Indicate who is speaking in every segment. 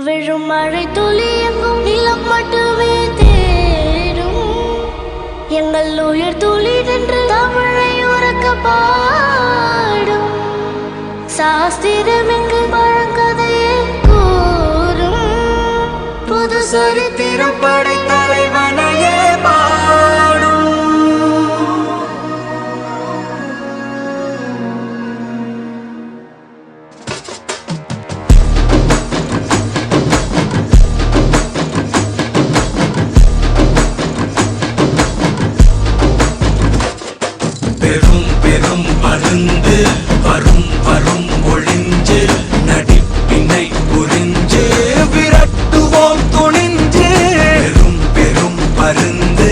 Speaker 1: விழும் மழை துளி எங்கும் நிலம் மட்டுமே தேடும் எங்கள் உயிர் துளி நின்று தமிழை உறக்க பாடும் சாஸ்திரம் எங்கு பழங்கதையே கூறும் புது சரித்திரம் படை தலைவனையே பாடும்.
Speaker 2: பெரும் பெரும் மருந்து வரும் வரும் ஒளிஞ்சு நடிப்பினை புரிஞ்சு விரட்டுவோம் துணிஞ்சு. பெரும் பெரும் மருந்து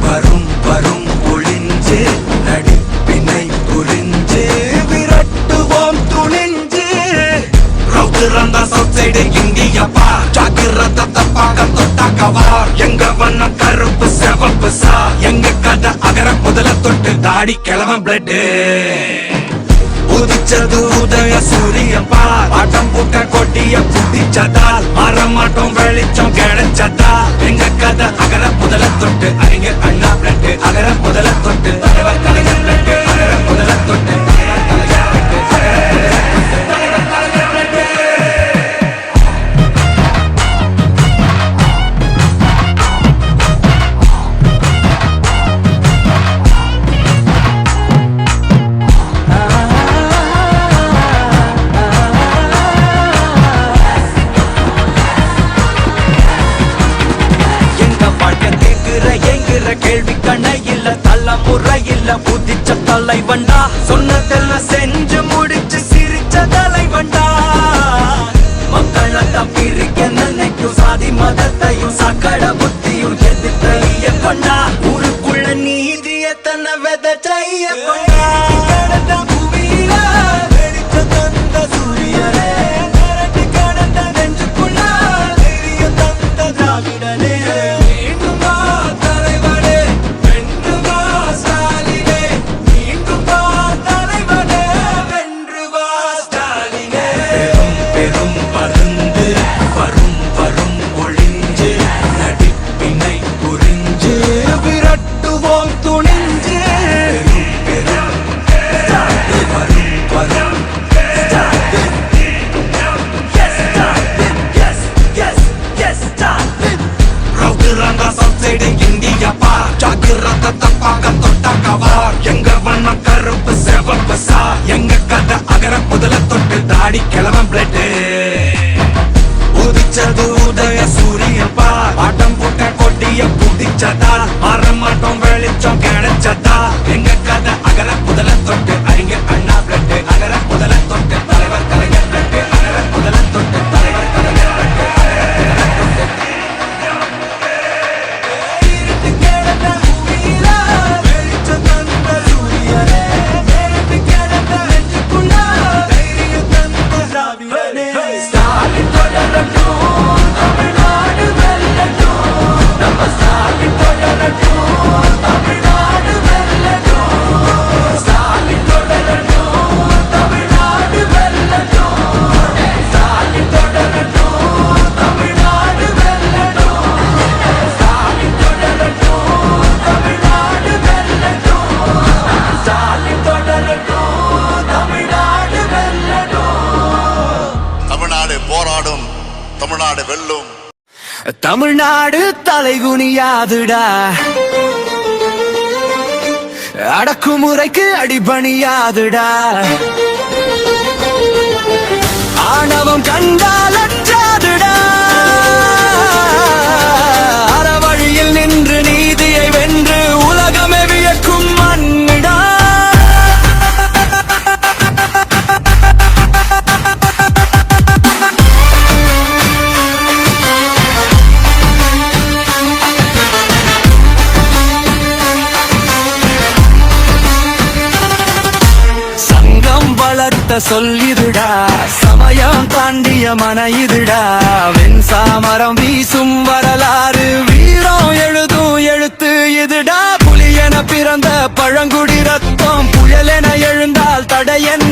Speaker 2: வரும் வரும் ஒளிஞ்சு நடிப்பினை புரிஞ்சு விரட்டுவோம் துணிஞ்சு. ரவுத்துறந்த சவுசைடு இந்தியப்பா ஜாக்கிரத பாக்க தொட்டாக்கவார். எங்க வண்ணம் கருப்பு செவப்பு சா எங்க கதை அகர முதல தொட்டு தாடி கிளவன் பிளட். உதிச்சது உதய சூரியன் பார் ஆட்டம் பூட்ட கொட்டிய புதிச்சதால் மாறமாட்டோம் வெளிச்சம் கிடைச்சதால். எங்க கதை அகர முதல தொட்டு அறிஞர் அண்ணா பிளட். அகர முதல தொட்டு தலைவர் கலைஞர் பிளட். அகர முதல தொட்டு தலைவர் கலைஞர் பிளட். தலைவர் கலைஞர் பிளட். கேள்வி கண்ண இல்ல தலைமுறை இல்ல புதிச்ச தலைவண்டா. சொன்னதெல்லாம் செஞ்சு முடிச்சு சிரிச்ச தலைவண்டா. மக்களத்தான் பிரிக்க நினைக்கும் சாதி மதத்தையும் சக்கட புத்தியும் எதிர்த்தைய கொண்டா. ஊருக்குள்ள நீதிய தன்னை விதைச்சைய கொண்டா. எங்க வண்ணம் கருப்பு செவப்பு சா எங்க கதை அகர முதல தொட்டு தாடி கிளவன் பிளட். உதிச்சது உதய சூரியன் பார் ஆட்டம் போட்ட கொட்டிய புதிச்சதால் மாறமாட்டோம் வெளிச்சம் கிடைச்சதா. எங்க கதை அகர முதல தொட்டு அறிஞர் அண்ணா பிளட். அகர முதல தொட்டு தலைவர் கலைஞர் பிளட். அகர முதல தொட்டு தலைவர் கலைஞர் பிளட்.
Speaker 3: தமிழ்நாடு வெல்லும்.
Speaker 2: தமிழ்நாடு தலைகுனியாதுடா. அடக்குமுறைக்கு அடிபணியாதுடா. ஆணவம் கண்டால் அற்றாதுடா. அறவழியில் நின்று நீதியை வென்று உலகமே வியக்கும் மண்ணிடா. சொல்லிதுடா சமயம் தாண்டிய மன இதுடா. வெண்சாமரம் வீசும் வரலாறு வீரம் எழுதும் எழுத்து இதுடா. புலியென பிறந்த பழங்குடி ரத்தம் புயலென எழுந்தால் தடையென